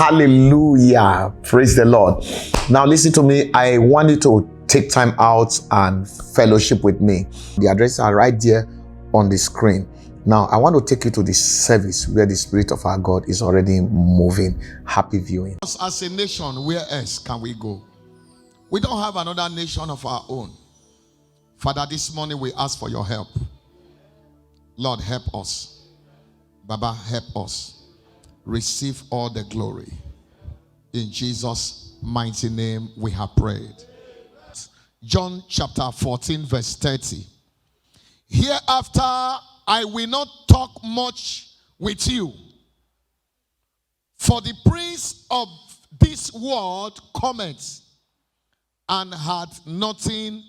Hallelujah. Praise the Lord. Now listen to me. I want you to take time out and fellowship with me. The addresses are right there on the screen. Now I want to take you to the service where the Spirit of our God is already moving. Happy viewing. As a nation, where else can we go? We don't have another nation of our own. Father, this morning we ask for your help. Lord, help us. Baba, help us. Receive all the glory. In Jesus' mighty name we have prayed. John chapter 14 verse 30. Hereafter I will not talk much with you, for the prince of this world cometh and had nothing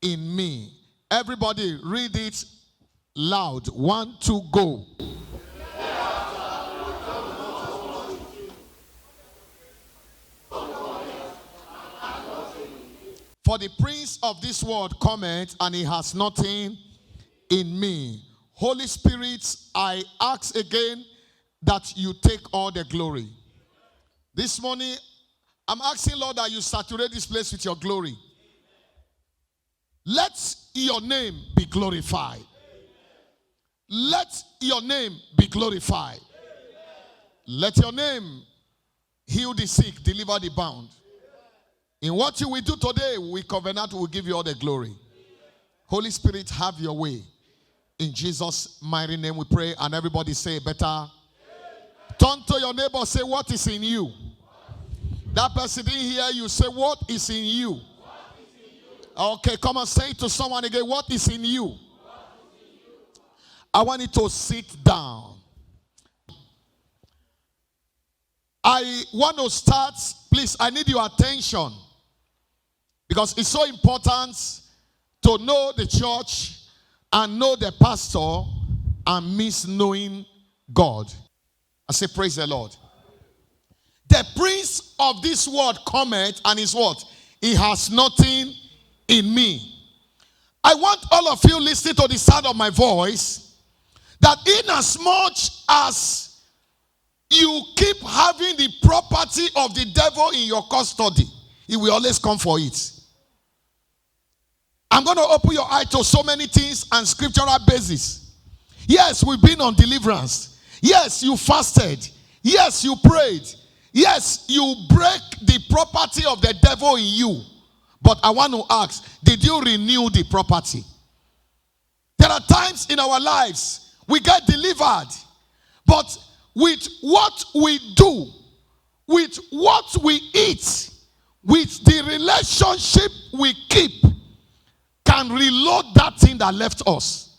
in me. Everybody read it loud. 1, 2, go. For the prince of this world cometh and he has nothing in me. Holy Spirit, I ask again that you take all the glory. This morning, I'm asking, Lord, that you saturate this place with your glory. Let your name be glorified. Let your name be glorified. Let your name heal the sick, deliver the bound. In what you will do today, we covenant, we will give you all the glory. Holy Spirit, have your way. In Jesus' mighty name we pray, and everybody say better. Turn to your neighbor, say, what is in you? That person didn't hear you. Say, what is in you? Okay, come on, say it to someone again. What is in you? I want you to sit down. I want to start. Please, I need your attention. Because it's so important to know the church and know the pastor and miss knowing God. I say, praise the Lord. The prince of this world cometh and is what? He has nothing in me. I want all of you listening to the sound of my voice, that in as much as you keep having the property of the devil in your custody, he will always come for it. I'm going to open your eye to so many things and scriptural basis. Yes, we've been on deliverance. Yes, you fasted. Yes, you prayed. Yes, you break the property of the devil in you. But I want to ask, did you renew the property? There are times in our lives we get delivered, but with what we do, with what we eat, with the relationship we keep, can reload that thing that left us.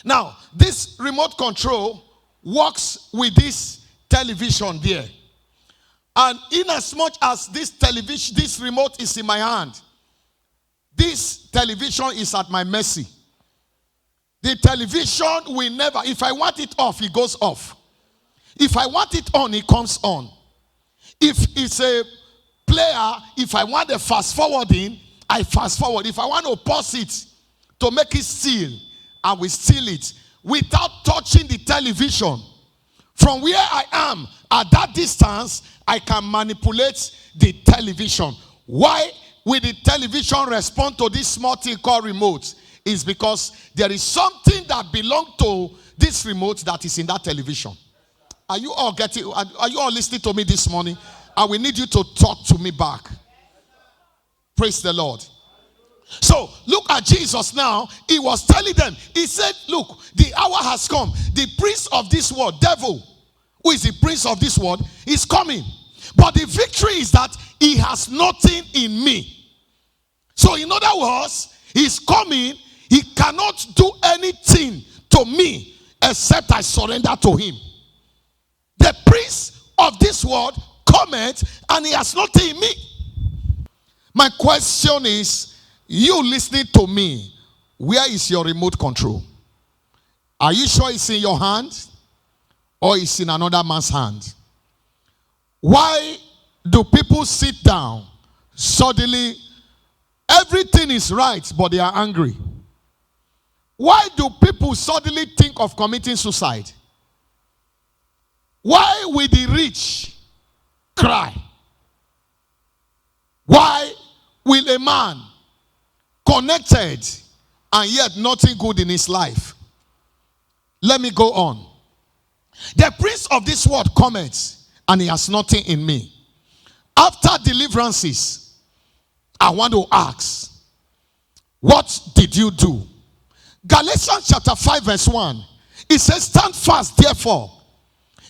Now, this remote control works with this television there. And in as much as this television, this remote is in my hand, this television is at my mercy. The television will never, if I want it off, it goes off. If I want it on, it comes on. If it's a player, if I want the fast forwarding, I fast forward. If I want to pause it to make it steal, I will steal it without touching the television. From where I am at that distance, I can manipulate the television. Why will the television respond to this small thing called remote? Is because there is something that belongs to this remote that is in that television. Are you all getting? Are you all listening to me this morning? I will need you to talk to me back. Praise the Lord. So look at Jesus now. He was telling them, he said, look, the hour has come. The prince of this world, devil, who is the prince of this world, is coming. But the victory is that he has nothing in me. So in other words, he's coming. He cannot do anything to me except I surrender to him. The prince of this world cometh and he has nothing in me. My question is, you listening to me, where is your remote control? Are you sure it's in your hand or it's in another man's hand? Why do people sit down, suddenly everything is right but they are angry? Why do people suddenly think of committing suicide? Why will the rich cry? Why will a man connected and yet nothing good in his life? Let me go on. The prince of this world comments, and he has nothing in me. After deliverances, I want to ask, what did you do? Galatians chapter 5 verse 1. It says, stand fast therefore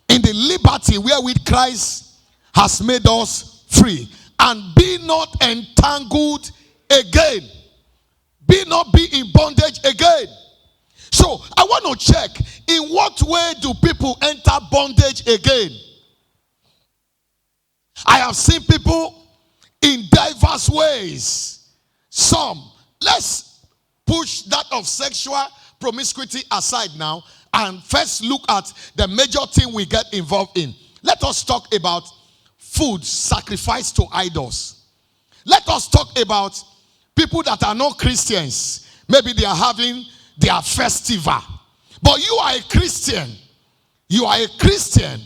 in the liberty wherewith Christ has made us free, and be not entangled again. Be in bondage again. So I want to check, in what way do people enter bondage again? I have seen people in diverse ways. Some, let's push that of sexual promiscuity aside now and first look at the major thing we get involved in. Let us talk about food sacrificed to idols. Let us talk about people that are not Christians. Maybe they are having their festival, but you are a Christian. You are a Christian,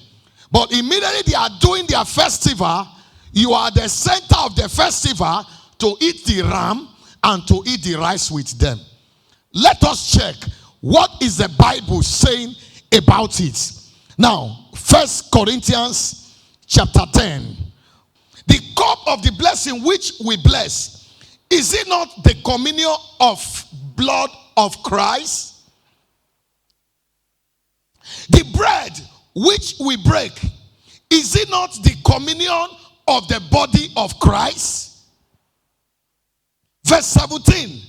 but immediately they are doing their festival, you are the center of the festival to eat the ram and to eat the rice with them. Let us check what is the Bible saying about it. Now, 1 Corinthians chapter 10. The cup of the blessing which we bless, is it not the communion of blood of Christ? The bread which we break, is it not the communion of the body of Christ? Verse 17.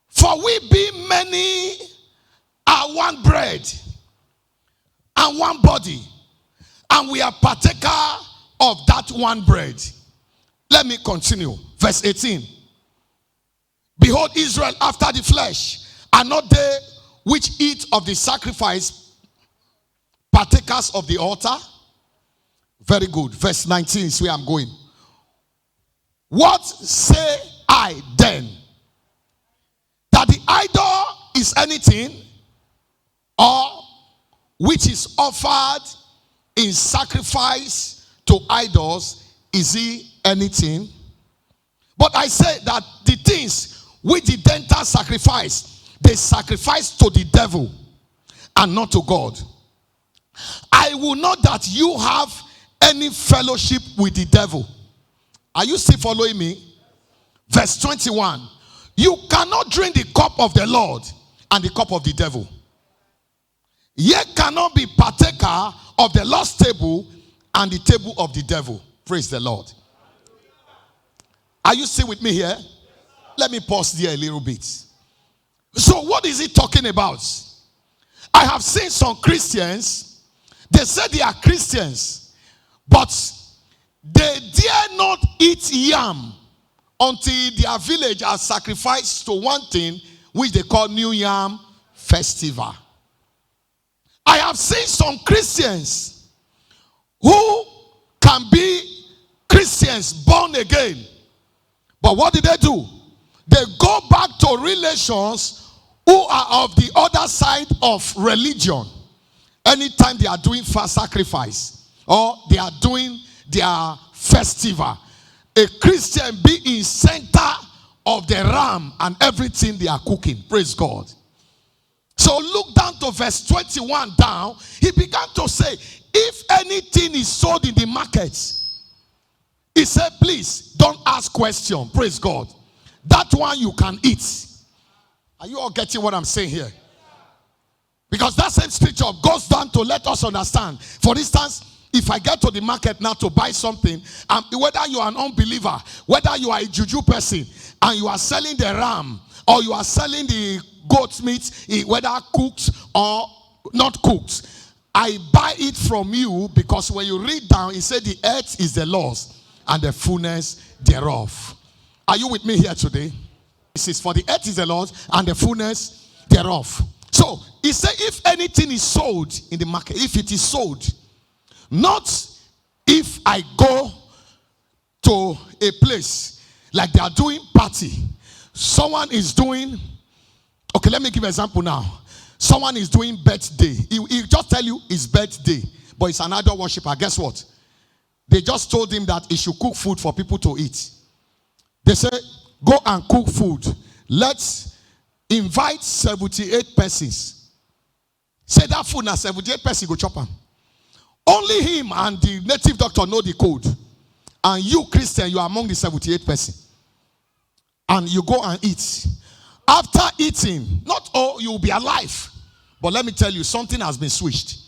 For we being many are one bread and one body, and we are partaker of that one bread. Let me continue. Verse 18. Behold, Israel after the flesh, are not they which eat of the sacrifice partakers of the altar? Very good. Verse 19 is where I'm going. What say I then? That the idol is anything, or which is offered in sacrifice to idols, is he anything? But I say that the things which the dental sacrifice, they sacrifice to the devil and not to God. I will not that you have any fellowship with the devil. Are you still following me? Verse 21. You cannot drink the cup of the Lord and the cup of the devil. Ye cannot be partaker of the Lord's table and the table of the devil. Praise the Lord. Are you still with me here? Let me pause there a little bit. So what is he talking about? I have seen some Christians, they say they are Christians, but they dare not eat yam until their village are sacrificed to one thing which they call New Yam Festival. I have seen some Christians who can be Christians born again, but what did they do? They go back to relations who are of the other side of religion. Anytime they are doing fast sacrifice or they are doing their festival, a Christian be in center of the ram and everything they are cooking. Praise God. So look down to verse 21 down. He began to say, if anything is sold in the market, he said, please don't ask question. Praise God. That one you can eat. Are you all getting what I'm saying here? Because that same scripture goes down to let us understand. For instance, if I get to the market now to buy something, whether you are an unbeliever, whether you are a juju person, and you are selling the ram, or you are selling the goat meat, whether cooked or not cooked, I buy it from you, because when you read down, it said the earth is the Lord's and the fullness thereof. Are you with me here today? It says, for the earth is the Lord's and the fullness thereof. So, he said, if anything is sold in the market, if it is sold, not if I go to a place like they are doing party. Someone is doing, okay, let me give an example now. Someone is doing birthday. He just tell you it's birthday, but it's an idol worshiper. Guess what? They just told him that he should cook food for people to eat. They said, go and cook food. Let's invite 78 persons. Say that food now, 78 persons go chop them. Only him and the native doctor know the code. And you, Christian, you are among the 78 persons. And you go and eat. After eating, not all you will be alive. But let me tell you, something has been switched.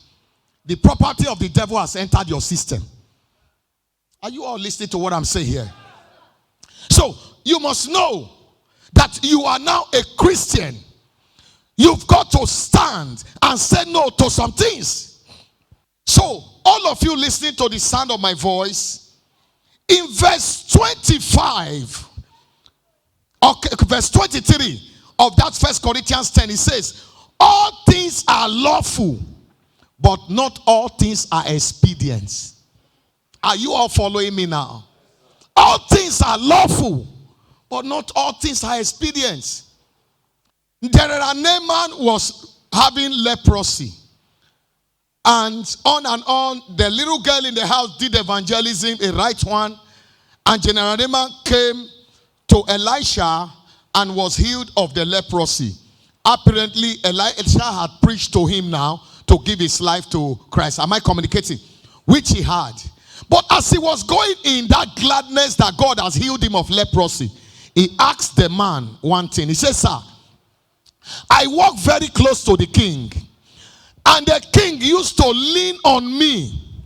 The property of the devil has entered your system. Are you all listening to what I'm saying here? So, you must know that you are now a Christian. You've got to stand and say no to some things. So, all of you listening to the sound of my voice, in verse 25, okay, verse 23 of that 1 Corinthians 10, it says, all things are lawful, but not all things are expedient. Are you all following me now? All things are lawful, but not all things are expedient. Naaman was having leprosy. And on, the little girl in the house did evangelism, a right one. And General Naaman came to Elisha and was healed of the leprosy. Apparently, Elisha had preached to him now to give his life to Christ. Am I communicating? Which he had. But as he was going in that gladness that God has healed him of leprosy, he asked the man one thing. He said, sir, I walk very close to the king. And the king used to lean on me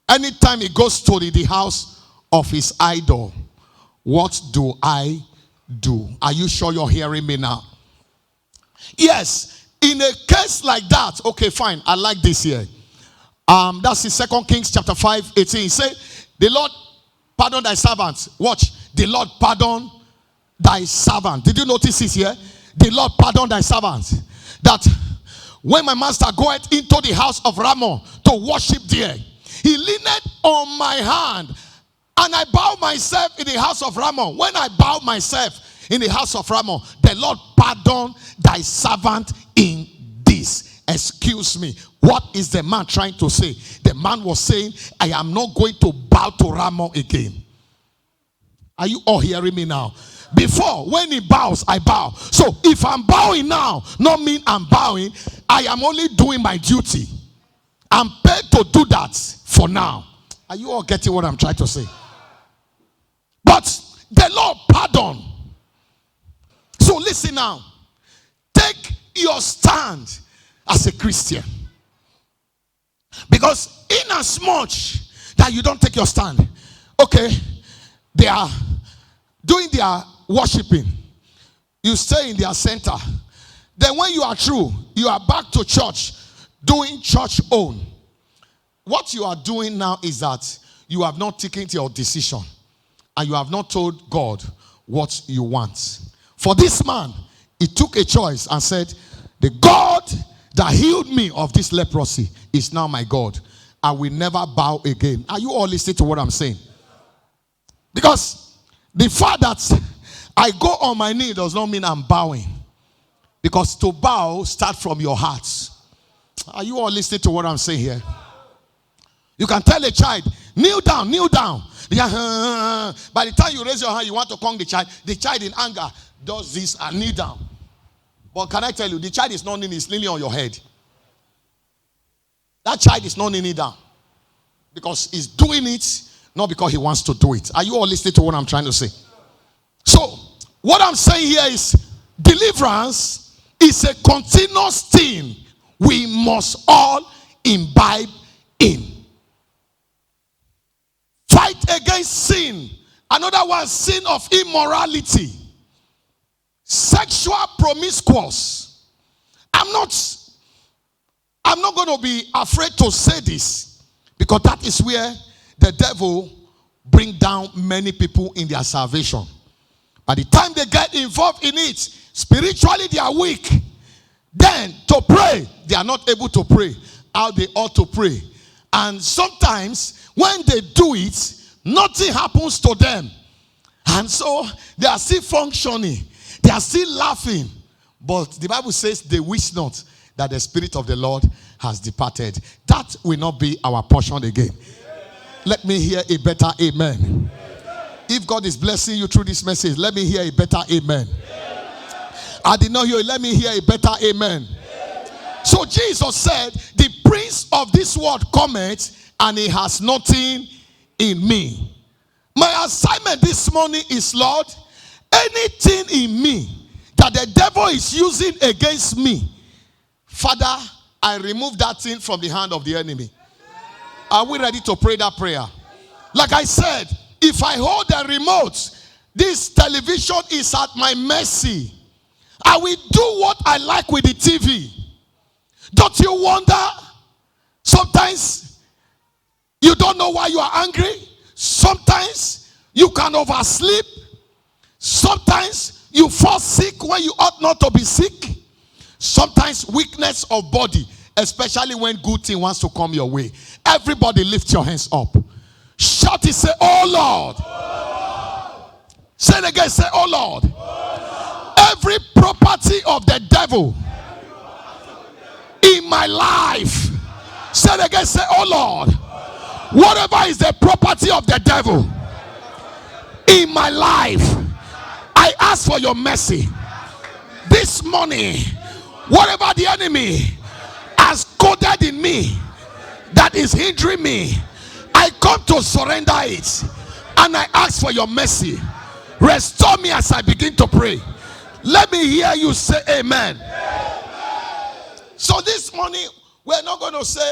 anytime he goes to the house of his idol. What do I do? Are you sure you're hearing me now? Yes, in a case like that, okay, fine, I like this here. That's in 2 Kings chapter 5, 18. He said, the Lord pardon thy servant. Watch, the Lord pardon thy servant. Did you notice this here? The Lord pardon thy servant. That when my master goeth into the house of Ramon to worship there, he leaned on my hand, and I bow myself in the house of Ramon. When I bow myself in the house of Ramon, the Lord pardon thy servant in this. Excuse me, what is the man trying to say? The man was saying, I am not going to bow to Ramon again. Are you all hearing me now? Before, when he bows, I bow. So if I'm bowing now, not mean I'm bowing. I am only doing my duty. I'm paid to do that for now. Are you all getting what I'm trying to say? But the Lord pardon. So listen now. Take your stand as a Christian. Because in as much that you don't take your stand, okay, they are doing their worshiping. You stay in their center. Then when you are through, you are back to church, doing church own. What you are doing now is that you have not taken your decision. And you have not told God what you want. For this man, he took a choice and said, the God that healed me of this leprosy is now my God. I will never bow again. Are you all listening to what I'm saying? Because the fact that I go on my knee does not mean I'm bowing. Because to bow starts from your heart. Are you all listening to what I'm saying here? You can tell a child, kneel down, kneel down. By the time you raise your hand, you want to conk the child in anger does this and kneel down. But can I tell you, the child is not kneeling, it's kneeling on your head. That child is not kneeling down. Because he's doing it, not because he wants to do it. Are you all listening to what I'm trying to say? So, what I'm saying here is, deliverance is a continuous thing we must all imbibe in. Fight against sin. Another one, sin of immorality. Sexual promiscuous. I'm not going to be afraid to say this, because that is where the devil bring down many people in their salvation. By the time they get involved in it, spiritually they are weak. Then to pray, they are not able to pray how they ought to pray. And sometimes when they do it, nothing happens to them. And so they are still functioning. They are still laughing. But the Bible says they wish not that the Spirit of the Lord has departed. That will not be our portion again. Let me hear a better amen. If God is blessing you through this message, let me hear a better amen. I did not hear it. Let me hear a better amen. So Jesus said, the prince of this world cometh, and he has nothing in me. My assignment this morning is, Lord, anything in me that the devil is using against me, Father, I remove that thing from the hand of the enemy. Are we ready to pray that prayer? Like I said, if I hold the remote, this television is at my mercy. I will do what I like with the TV. Don't you wonder? Sometimes you don't know why you are angry. Sometimes you can oversleep. Sometimes you fall sick when you ought not to be sick. Sometimes weakness of body, especially when good thing wants to come your way. Everybody lift your hands up. Shout it, say, oh Lord. Oh Lord. Say it again, say, oh Lord. Oh Lord. Every property of the devil in my life. Say it again, say, oh Lord. Oh Lord. Whatever is the property of the devil in my life, I ask for your mercy. This morning, whatever the enemy has coded in me that is hindering me, I come to surrender it, and I ask for your mercy. Restore me as I begin to pray. Let me hear you say amen. So this morning, we're not going to say,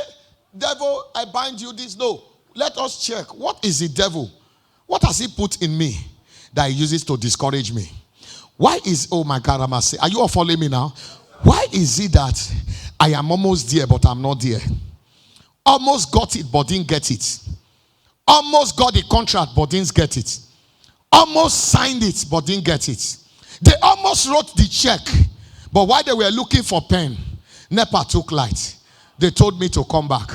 devil, I bind you this. No. Let us check. What is the devil? What has he put in me that he uses to discourage me? Why is, oh my God, I must say, are you all following me now? Why is it that I am almost there, but I'm not there? Almost got it, but didn't get it. Almost got the contract, but didn't get it. Almost signed it, but didn't get it. They almost wrote the check, but while they were looking for pen, NEPA took light. They told me to come back.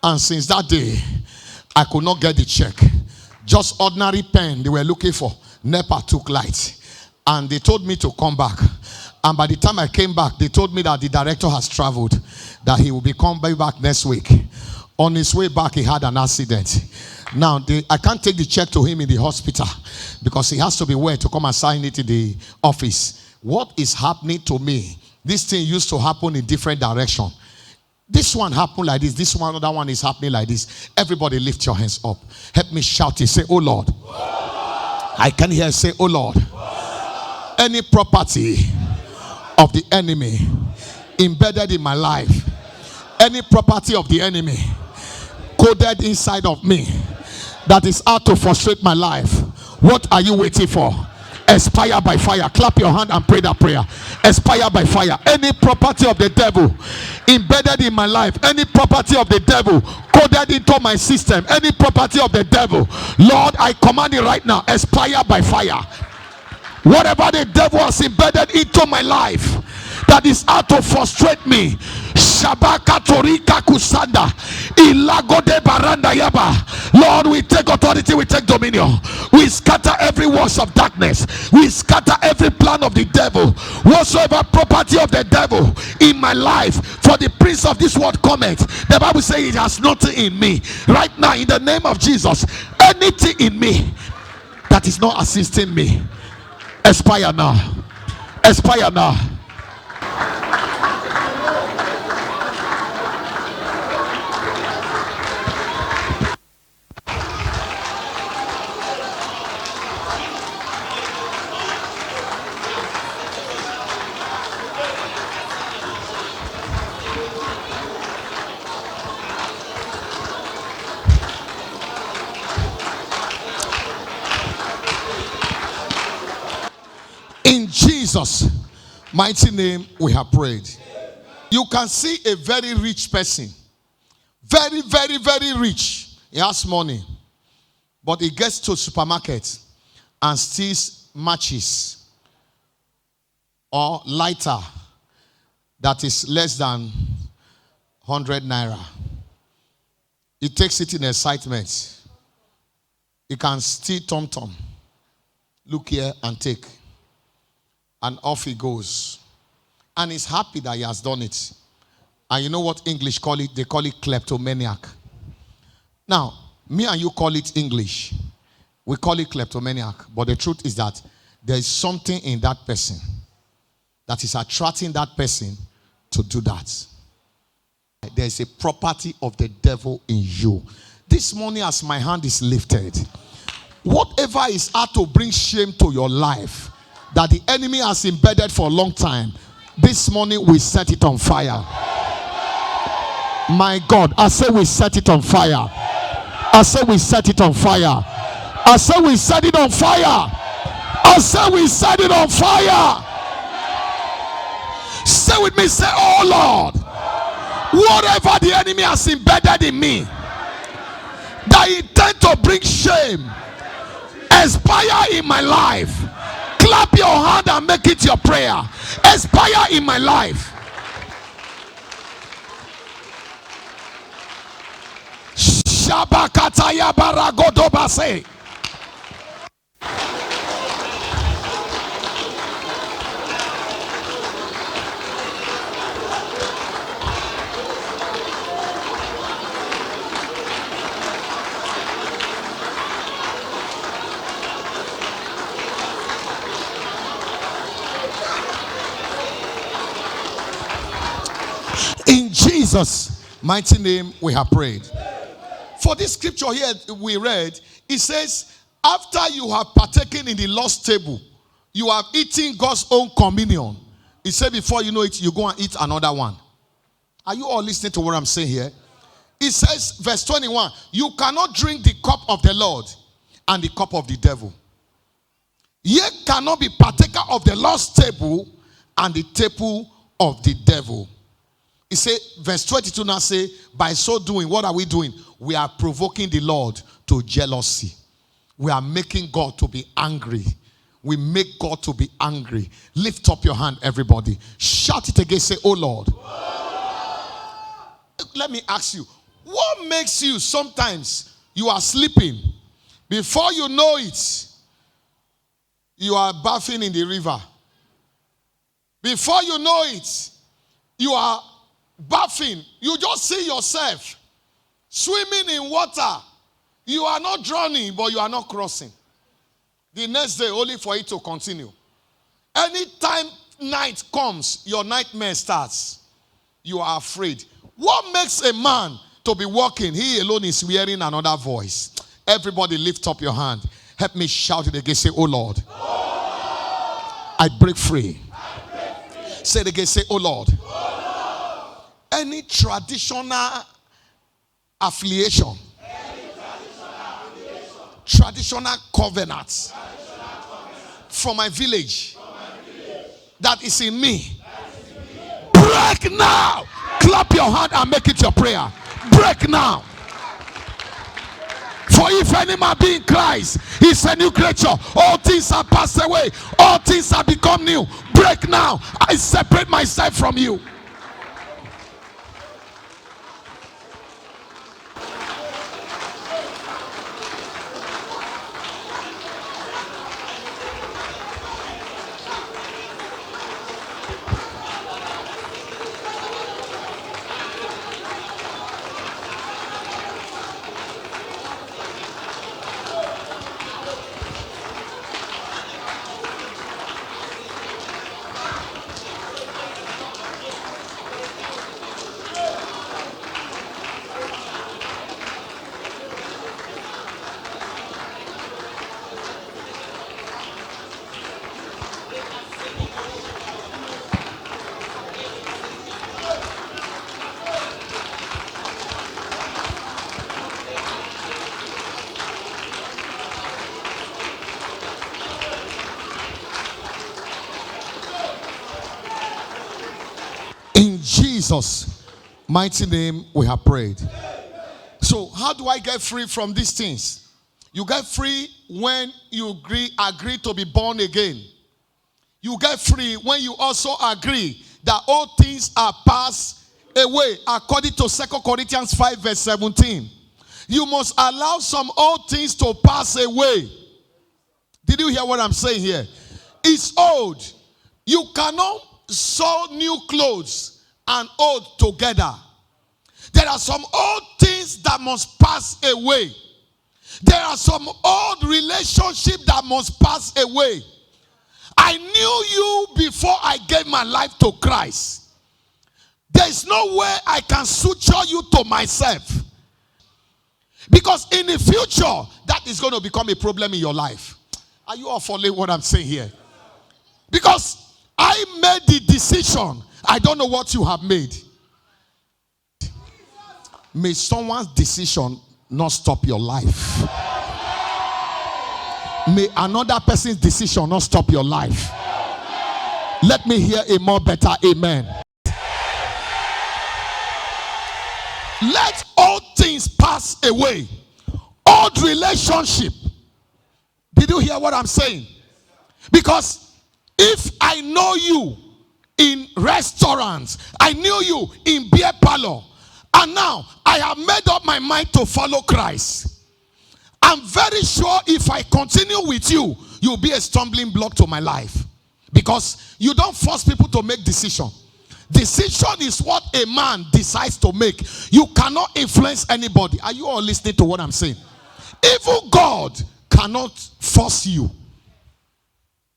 And since that day, I could not get the check. Just ordinary pen they were looking for. NEPA took light. And they told me to come back. And by the time I came back, they told me that the director has traveled, that he will be coming back next week. On his way back, he had an accident. Now, I can't take the check to him in the hospital because he has to be where to come and sign it in the office. What is happening to me? This thing used to happen in different direction. This one happened like this. This one, other one is happening like this. Everybody lift your hands up. Help me shout it. Say, oh Lord. Oh Lord. I can hear say, oh Lord. Oh Lord. Any property of the enemy embedded in my life, any property of the enemy coded inside of me that is out to frustrate my life, what are you waiting for? Expire by fire. Clap your hand and pray that prayer. Expire by fire. Any property of the devil embedded in my life, any property of the devil coded into my system, any property of the devil, Lord, I command it right now, expire by fire. Whatever the devil has embedded into my life that is out to frustrate me, Shabaka Torika Kusanda Ilagode Baranda Yaba. Lord, we take authority, we take dominion. We scatter every works of darkness. We scatter every plan of the devil. Whatsoever property of the devil in my life, for the prince of this world cometh. The Bible says it has nothing in me. Right now, in the name of Jesus, anything in me that is not assisting me, expire now. Expire now. In Jesus' mighty name we have prayed. You can see a very rich person. Very, very, very rich. He has money. But he gets to supermarket and steals matches or lighter that is less than 100 naira. He takes it in excitement. He can steal tom-tom. Look here and take. And off he goes. And he's happy that he has done it. And you know what English call it? They call it kleptomaniac. Now, Me and you call it English. We call it kleptomaniac. But the truth is that there is something in that person that is attracting that person to do that. There is a property of the devil in you. This morning, as my hand is lifted, whatever is out to bring shame to your life that the enemy has embedded for a long time, this morning we set it on fire. My God, I say we set it on fire. I say we set it on fire. I say we set it on fire. I say we set it on fire. Say with me, say, oh Lord, whatever the enemy has embedded in me that intend to bring shame, expire in my life. Clap your hand and make it your prayer. Expire in my life. Shabakataya baragodobase. In Jesus' mighty name we have prayed. For this scripture here we read, it says, after you have partaken in the Lord's table, you have eaten God's own communion. It said before you know it, you go and eat another one. Are you all listening to what I'm saying here? It says, verse 21, you cannot drink the cup of the Lord and the cup of the devil. Ye cannot be partaker of the Lord's table and the table of the devil. He said, verse 22 now say, by so doing, what are we doing? We are provoking the Lord to jealousy. We are making God to be angry. We make God to be angry. Lift up your hand, everybody. Shout it again. Say, oh Lord. Let me ask you, what makes you sometimes you are sleeping, before you know it, you are bathing in the river. Before you know it, you are bathing. You just see yourself swimming in water. You are not drowning, but you are not crossing. The next day, only for it to continue. Anytime night comes, your nightmare starts. You are afraid. What makes a man to be walking? He alone is hearing another voice. Everybody lift up your hand. Help me shout it again. Say, oh Lord, I break free. Say it again. Say, oh Lord. Any traditional affiliation, traditional covenants from my village that is in me, break now. Clap your hand and make it your prayer. Break now. For if any man be in Christ, he's a new creature. All things are passed away. All things have become new. Break now. I separate myself from you. Jesus' mighty name we have prayed. So how do I get free from these things? You get free when you agree to be born again. You get free when you also agree that all things are passed away, according to 2 Corinthians 5 verse 17. You must allow some old things to pass away. Did you hear what I'm saying here? It's old. You cannot sew new clothes and old together. There are some old things that must pass away. There are some old relationships that must pass away. I knew you before I gave my life to Christ. There is no way I can suture you to myself. Because in the future, that is going to become a problem in your life. Are you all following what I'm saying here? Because I made the decision. I don't know what you have made. May someone's decision not stop your life. May another person's decision not stop your life. Let me hear a more better amen. Let all things pass away. Old relationship. Did you hear what I'm saying? Because if I know you in restaurants, I knew you in beer parlor, and now I have made up my mind to follow Christ, I'm very sure if I continue with you, you'll be a stumbling block to my life. Because you don't force people to make decisions. Decision is what a man decides to make. You cannot influence anybody. Are you all listening to what I'm saying? Even God cannot force you.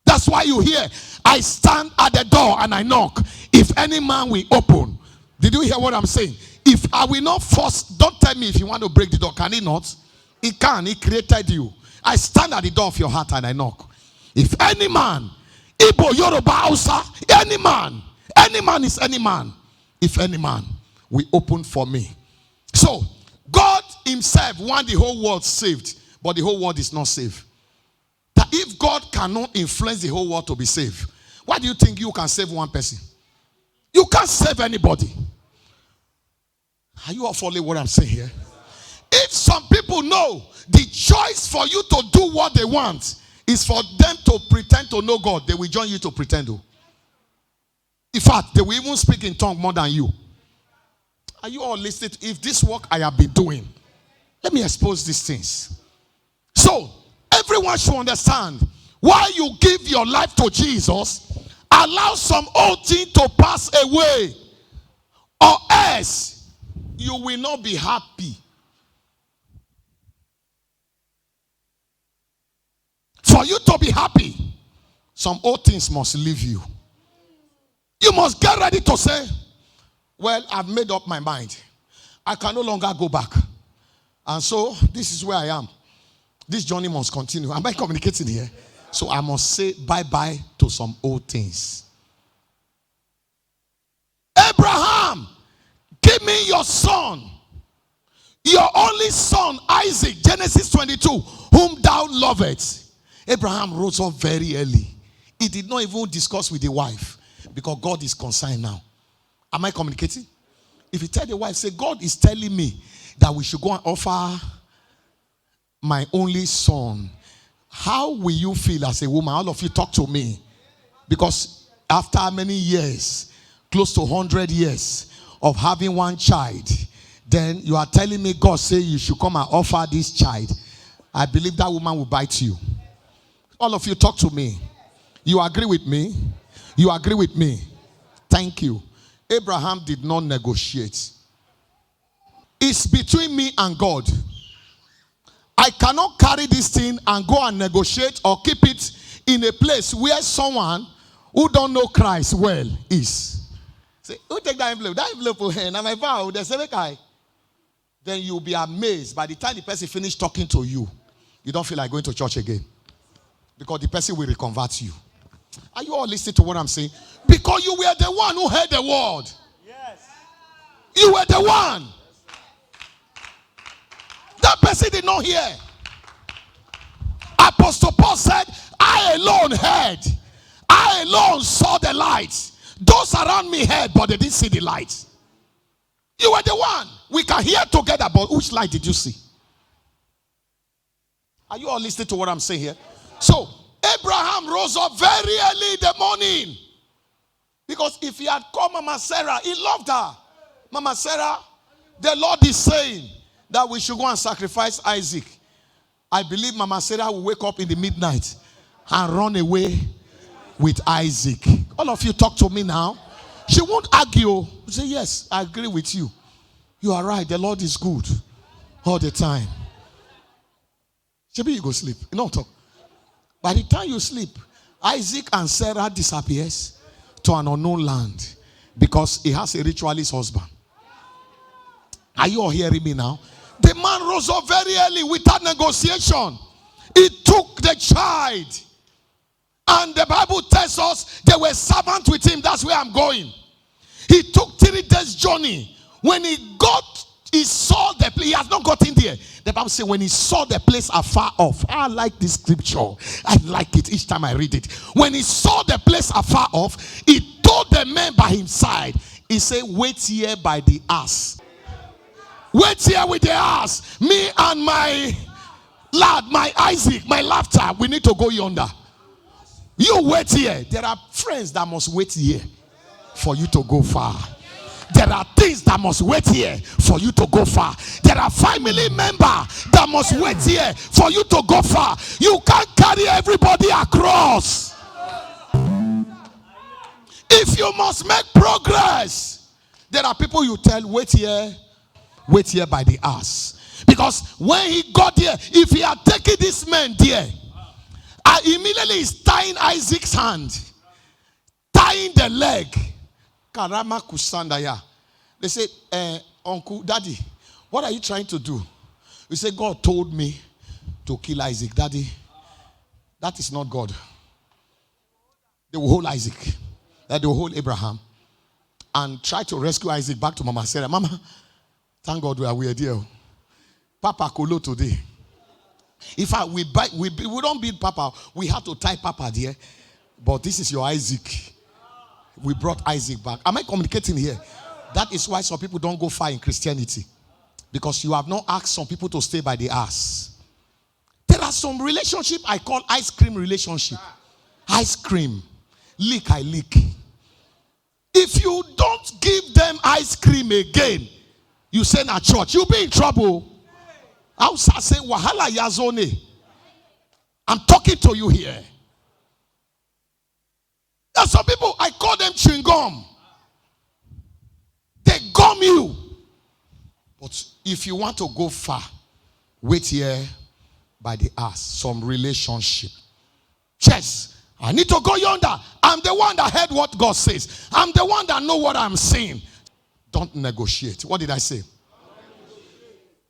That's why you hear, I stand at the door and I knock. If any man will open. Did you hear what I'm saying? If I will not force, don't tell me if you want to break the door. Can he not? He can. He created you. I stand at the door of your heart and I knock. If any man, Igbo, Yoruba, Hausa, any man is any man. If any man will open for me. So, God himself wants the whole world saved, but the whole world is not saved. That if God cannot influence the whole world to be saved, why do you think you can save one person? You can't save anybody. Are you all following what I'm saying here? If some people know the choice for you to do what they want is for them to pretend to know God, they will join you to pretend to. In fact, they will even speak in tongue more than you. Are you all listening? If this work I have been doing, let me expose these things. So, everyone should understand, while you give your life to Jesus, allow some old thing to pass away, or else you will not be happy. For you to be happy, some old things must leave you. You must get ready to say, well, I've made up my mind. I can no longer go back. And so, this is where I am. This journey must continue. Am I communicating here? So, I must say bye-bye to some old things. Abraham, give me your son. Your only son, Isaac, Genesis 22, whom thou lovest. Abraham rose up very early. He did not even discuss with the wife because God is concerned now. Am I communicating? If you tell the wife, say, God is telling me that we should go and offer my only son, how will you feel as a woman? All of you talk to me. Because after many years, close to 100 years of having one child, then you are telling me God say you should come and offer this child. I believe that woman will bite you. All of you talk to me. You agree with me? You agree with me? Thank you. Abraham did not negotiate. It's between me and God. I cannot carry this thing and go and negotiate or keep it in a place where someone who don't know Christ well is. Say, who take that envelope? That envelope for him. And my vow, the same guy. Then you'll be amazed. By the time the person finished talking to you, you don't feel like going to church again. Because the person will reconvert you. Are you all listening to what I'm saying? Because you were the one who heard the word. Yes. You were the one. That person did not hear. Apostle Paul said, I alone heard. I alone saw the light. Those around me heard, but they didn't see the light. You were the one. We can hear together, but which light did you see? Are you all listening to what I'm saying here? So, Abraham rose up very early in the morning. Because if he had called Mama Sarah, he loved her. Mama Sarah, the Lord is saying that we should go and sacrifice Isaac. I believe Mama Sarah will wake up in the midnight and run away with Isaac. All of you talk to me now. She won't argue. She say, yes, I agree with you. You are right. The Lord is good all the time. Maybe you go sleep. You don't talk. By the time you sleep, Isaac and Sarah disappears to an unknown land because he has a ritualist husband. Are you all hearing me now? The man rose up very early without negotiation. He took the child. And the Bible tells us there were servants with him. That's where I'm going. He took 3 days journey. When he saw the place. He has not gotten there. The Bible says when he saw the place afar off. I like this scripture. I like it each time I read it. When he saw the place afar off, he told the men by his side. He said, wait here by the ass. Wait here with the ass. Me and my lad, my Isaac, my laughter. We need to go yonder. You wait here. There are friends that must wait here for you to go far. There are things that must wait here for you to go far. There are family members that must wait here for you to go far. You can't carry everybody across. If you must make progress, there are people you tell, wait here by the ass. Because when he got there, if he had taken this man there, immediately he's tying Isaac's hand, tying the leg. Karama kusandaya. They say, Uncle, Daddy, what are you trying to do? We say, God told me to kill Isaac. Daddy, that is not God. They will hold Isaac. They will hold Abraham and try to rescue Isaac back to Mama Sarah. Mama, thank God we are there. Papa Kolo today. In fact, we don't beat Papa. We had to tie Papa there. But this is your Isaac. We brought Isaac back. Am I communicating here? That is why some people don't go far in Christianity. Because you have not asked some people to stay by the ass. There are some relationship I call ice cream relationship. Ice cream. Lick, I lick. If you don't give them ice cream again, you say na church, you'll be in trouble. I say wahala yazone. I'm talking to you here. There are some people, I call them chewing gum. They gum you. But if you want to go far, wait here by the ass. Some relationship. Yes, I need to go yonder. I'm the one that heard what God says. I'm the one that know what I'm saying. Don't negotiate. What did I say?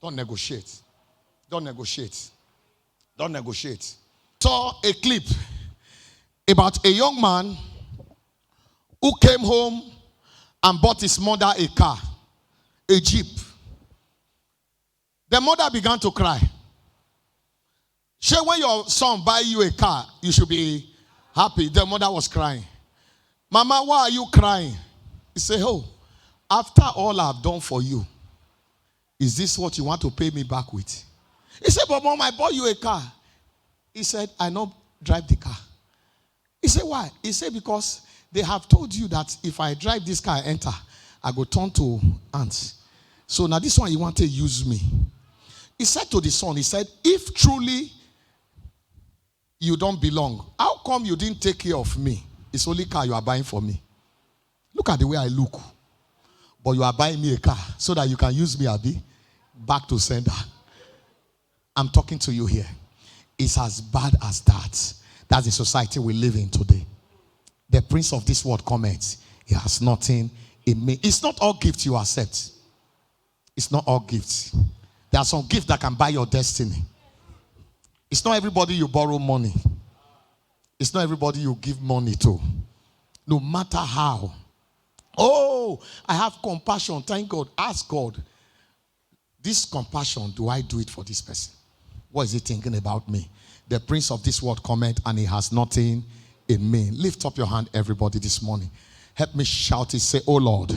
Don't negotiate. Don't negotiate. Don't negotiate. Saw a clip about a young man who came home and bought his mother a car, a Jeep. The mother began to cry. Say, when your son buy you a car, you should be happy. The mother was crying. Mama, why are you crying? He said, oh, after all I've done for you, is this what you want to pay me back with? He said, but mom, I bought you a car. He said, I don't drive the car. He said, why? He said, because they have told you that if I drive this car, enter, I go turn to ants. So now this one you want to use me. He said to the son, he said, if truly you don't belong, how come you didn't take care of me? It's only car you are buying for me. Look at the way I look. But you are buying me a car so that you can use me, Abi, back to sender. I'm talking to you here. It's as bad as that. That's the society we live in today. The prince of this world comments, he has nothing in me. It's not all gifts you accept. It's not all gifts. There are some gifts that can buy your destiny. It's not everybody you borrow money. It's not everybody you give money to. No matter how. Oh, I have compassion. Thank God. Ask God. This compassion, do I do it for this person? What is he thinking about me? The prince of this world comment, and he has nothing in me. Lift up your hand, everybody, this morning. Help me shout it. Say, oh Lord.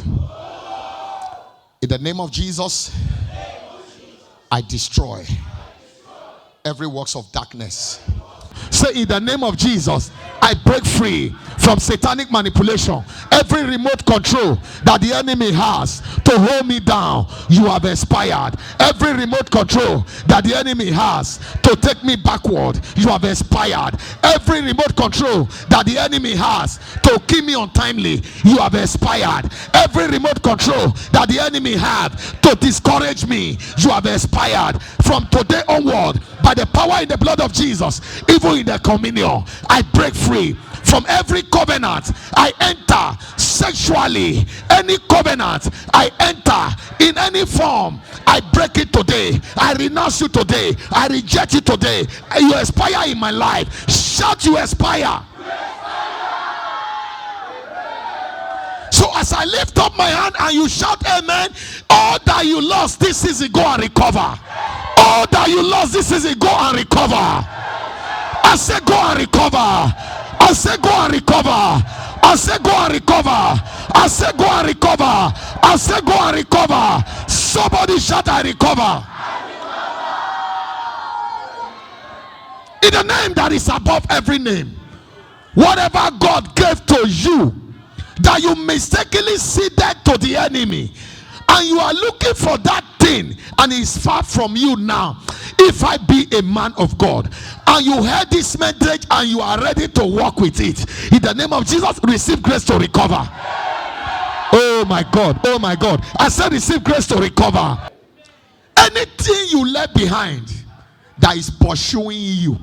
In the name of Jesus, I destroy every works of darkness. Say, in the name of Jesus, I break free from satanic manipulation. Every remote control that the enemy has to hold me down, you have expired. Every remote control that the enemy has to take me backward, you have expired. Every remote control that the enemy has to keep me untimely, you have expired. Every remote control that the enemy had to discourage me, you have expired. From today onward, by the power in the blood of Jesus, even in the communion, I break free from every covenant I enter sexually. Any covenant I enter in any form, I break it today. I renounce you today. I reject it today. You expire in my life. Shout, you expire. So as I lift up my hand and you shout amen, all that you lost this season, go and recover. All that you lost this season, go and recover. I say go and recover. I say go and recover. I say go and recover. I say go and recover. I say go and recover. Somebody shout, I recover. In the name that is above every name. Whatever God gave to you that you mistakenly ceded to the enemy, and you are looking for that thing and it's far from you now. If I be a man of God and you heard this message and you are ready to walk with it, in the name of Jesus, receive grace to recover. Oh my God, oh my God. I said receive grace to recover. Anything you left behind that is pursuing you,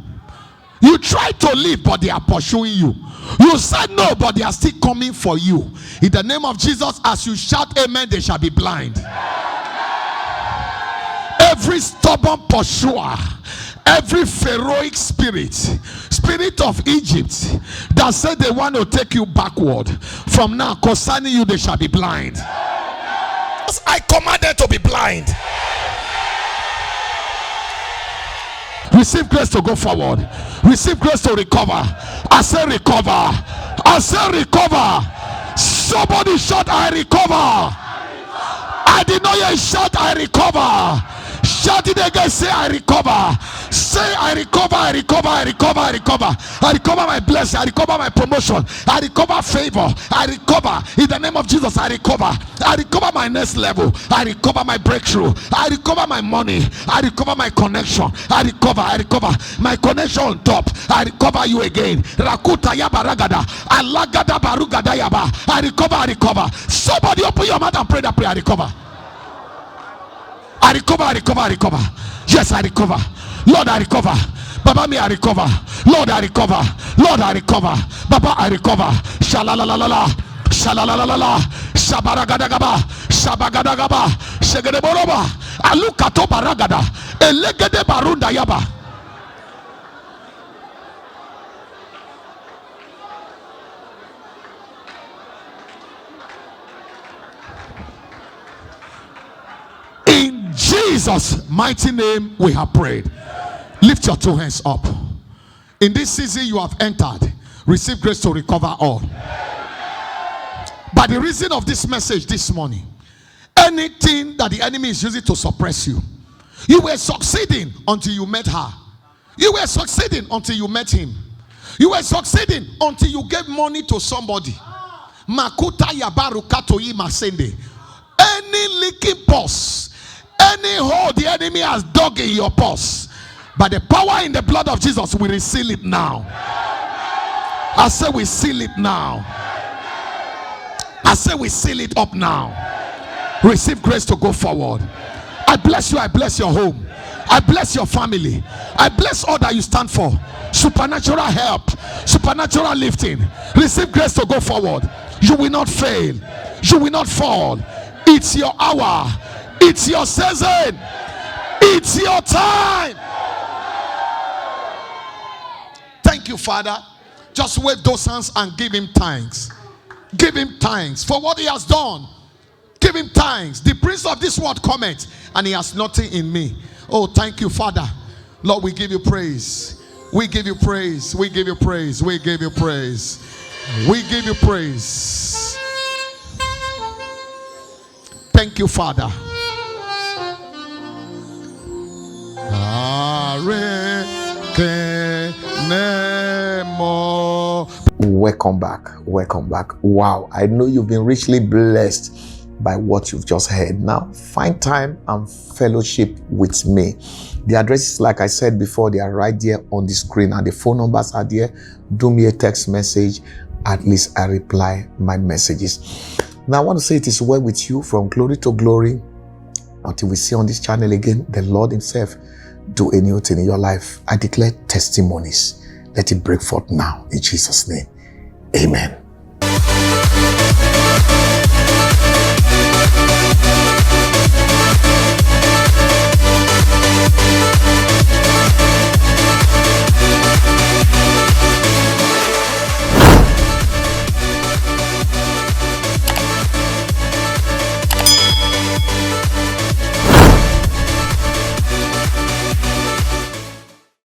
you try to leave but they are pursuing you. You said no but they are still coming for you. In the name of Jesus, as you shout amen, they shall be blind. Every stubborn pursuer, every Pharaohic spirit of Egypt that said they want to take you backward, from now concerning you they shall be blind. I command them to be blind. Receive grace to go forward. Receive grace to recover. I say recover. I say recover. Somebody shout, I recover. I did not hear shout, I recover. Shout it again, say I recover. Say I recover, I recover, I recover, I recover. I recover my blessing, I recover my promotion, I recover favor, I recover in the name of Jesus. I recover my next level, I recover my breakthrough, I recover my money, I recover my connection, I recover my connection on top. I recover you again. Rakuta yaba ragada, alagada barugada yaba. I recover. Somebody open your mouth and pray that prayer. I recover. I recover. Yes, I recover. Lord, I recover. Baba, me, I recover. Lord, I recover. Lord, I recover. Baba, I recover. Shalalalala. Shalalalala. Shabaragadagaba. Shabagadagaba. Shegedeboroba. Alukato baragada. Elegede barunda yaba. In Jesus' mighty name we have prayed. Lift your two hands up. In this season you have entered, receive grace to recover all. By the reason of this message this morning, anything that the enemy is using to suppress you, you were succeeding until you met her. You were succeeding until you met him. You were succeeding until you gave money to somebody. Makuta yabarukato masende. Any leaking purse, any hole the enemy has dug in your purse, by the power in the blood of Jesus, we seal it now. I say we seal it now. I say we seal it up now. Receive grace to go forward. I bless you. I bless your home. I bless your family. I bless all that you stand for. Supernatural help, supernatural lifting. Receive grace to go forward. You will not fail. You will not fall. It's your hour. It's your season. It's your time. Thank you, Father. Just wave those hands and give him thanks. Give him thanks for what he has done. Give him thanks. The prince of this world cometh, and he has nothing in me. Oh, thank you, Father. Lord, we give you praise. We give you praise. We give you praise. We give you praise. We give you praise. Thank you, Father. Welcome back. Welcome back. Wow. I know you've been richly blessed by what you've just heard. Now, find time and fellowship with me. The addresses, like I said before, they are right there on the screen, and the phone numbers are there. Do me a text message. At least I reply my messages. Now, I want to say it is well with you from glory to glory. Until we see on this channel again, the Lord himself do a new thing in your life. I declare testimonies. Let it break forth now in Jesus' name. Amen.